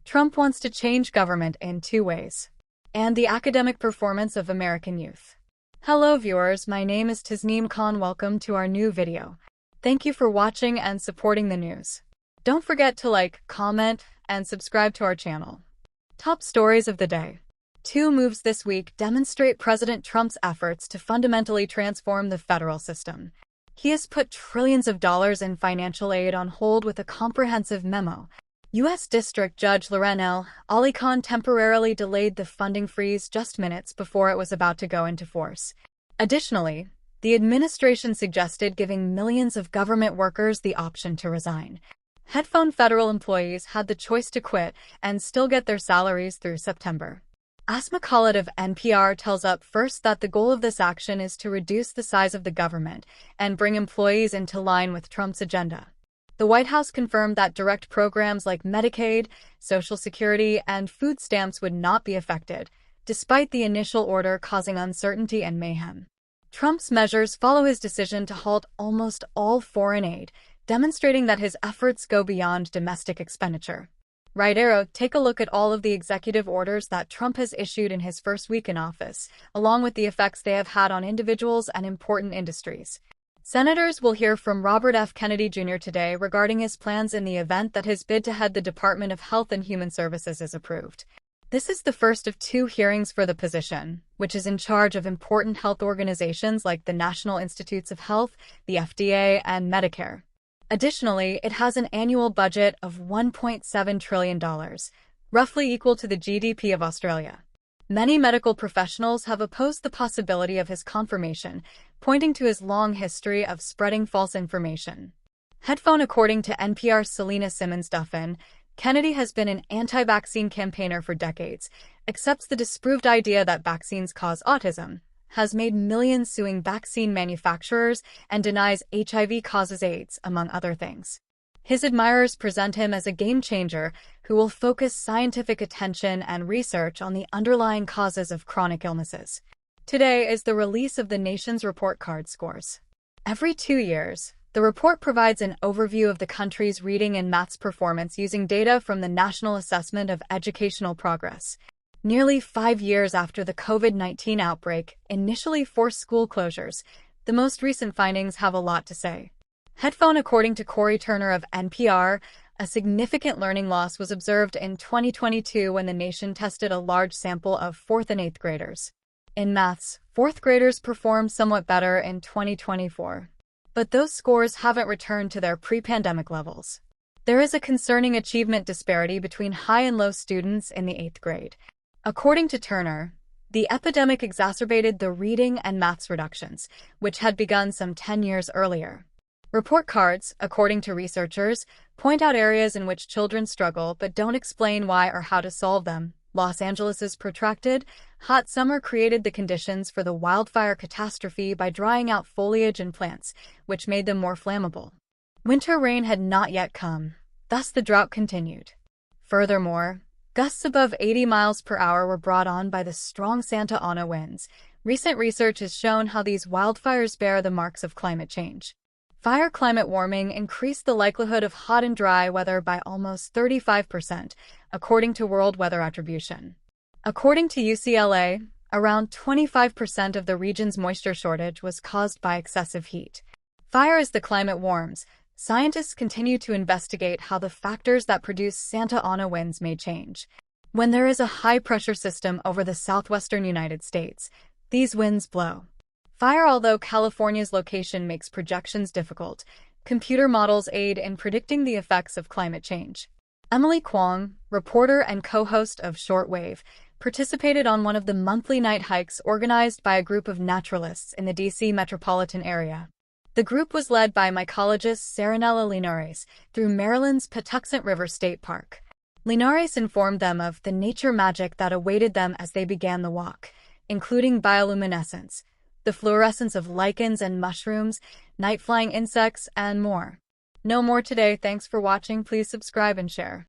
Trump wants to change government in 2 ways. And the academic performance of American youth. Hello viewers, my name is Tasneem Khan. Welcome to our new video. Thank you for watching and supporting the news. Don't forget to like, comment, and subscribe to our channel. Top stories of the day. 2 moves this week demonstrate President Trump's efforts to fundamentally transform the federal system. He has put trillions of dollars in financial aid on hold with a comprehensive memo. U.S. District Judge Lauren L. Ali Khan temporarily delayed the funding freeze just minutes before it was about to go into force. Additionally, the administration suggested giving millions of government workers the option to resign. Headphone federal employees had the choice to quit and still get their salaries through September. Asma Khalid of NPR tells Up First that the goal of this action is to reduce the size of the government and bring employees into line with Trump's agenda. The White House confirmed that direct programs like Medicaid, Social Security, and food stamps would not be affected, despite the initial order causing uncertainty and mayhem. Trump's measures follow his decision to halt almost all foreign aid, demonstrating that his efforts go beyond domestic expenditure. Right arrow, take a look at all of the executive orders that Trump has issued in his first week in office, along with the effects they have had on individuals and important industries. Senators will hear from Robert F. Kennedy Jr. today regarding his plans in the event that his bid to head the Department of Health and Human Services is approved. This is the first of 2 hearings for the position, which is in charge of important health organizations like the National Institutes of Health, the FDA, and Medicare. Additionally, it has an annual budget of $1.7 trillion, roughly equal to the GDP of Australia. Many medical professionals have opposed the possibility of his confirmation, pointing to his long history of spreading false information. Headphone. According to NPR's Selena Simmons-Duffin, Kennedy has been an anti-vaccine campaigner for decades, accepts the disproved idea that vaccines cause autism, has made millions suing vaccine manufacturers, and denies HIV causes AIDS, among other things. His admirers present him as a game-changer who will focus scientific attention and research on the underlying causes of chronic illnesses. Today is the release of the nation's report card scores. Every 2 years, the report provides an overview of the country's reading and maths performance using data from the National Assessment of Educational Progress. Nearly 5 years after the COVID-19 outbreak initially forced school closures, the most recent findings have a lot to say. Headphone. According to Corey Turner of NPR, a significant learning loss was observed in 2022 when the nation tested a large sample of 4th and 8th graders. In maths, 4th graders performed somewhat better in 2024. But those scores haven't returned to their pre-pandemic levels. There is a concerning achievement disparity between high and low students in the 8th grade. According to Turner, the epidemic exacerbated the reading and maths reductions, which had begun some 10 years earlier. Report cards, according to researchers, point out areas in which children struggle but don't explain why or how to solve them. Los Angeles's protracted, hot summer created the conditions for the wildfire catastrophe by drying out foliage and plants, which made them more flammable. Winter rain had not yet come, thus the drought continued. Furthermore, gusts above 80 miles per hour were brought on by the strong Santa Ana winds. Recent research has shown how these wildfires bear the marks of climate change. Climate warming increased the likelihood of hot and dry weather by almost 35%, according to World Weather Attribution. According to UCLA, around 25% of the region's moisture shortage was caused by excessive heat. As the climate warms, scientists continue to investigate how the factors that produce Santa Ana winds may change. When there is a high-pressure system over the southwestern United States, these winds blow. Although California's location makes projections difficult, computer models aid in predicting the effects of climate change. Emily Kwong, reporter and co-host of Shortwave, participated on one of the monthly night hikes organized by a group of naturalists in the D.C. metropolitan area. The group was led by mycologist Serenella Linares through Maryland's Patuxent River State Park. Linares informed them of the nature magic that awaited them as they began the walk, including bioluminescence, the fluorescence of lichens and mushrooms, night-flying insects, and more. No more today. Thanks for watching. Please subscribe and share.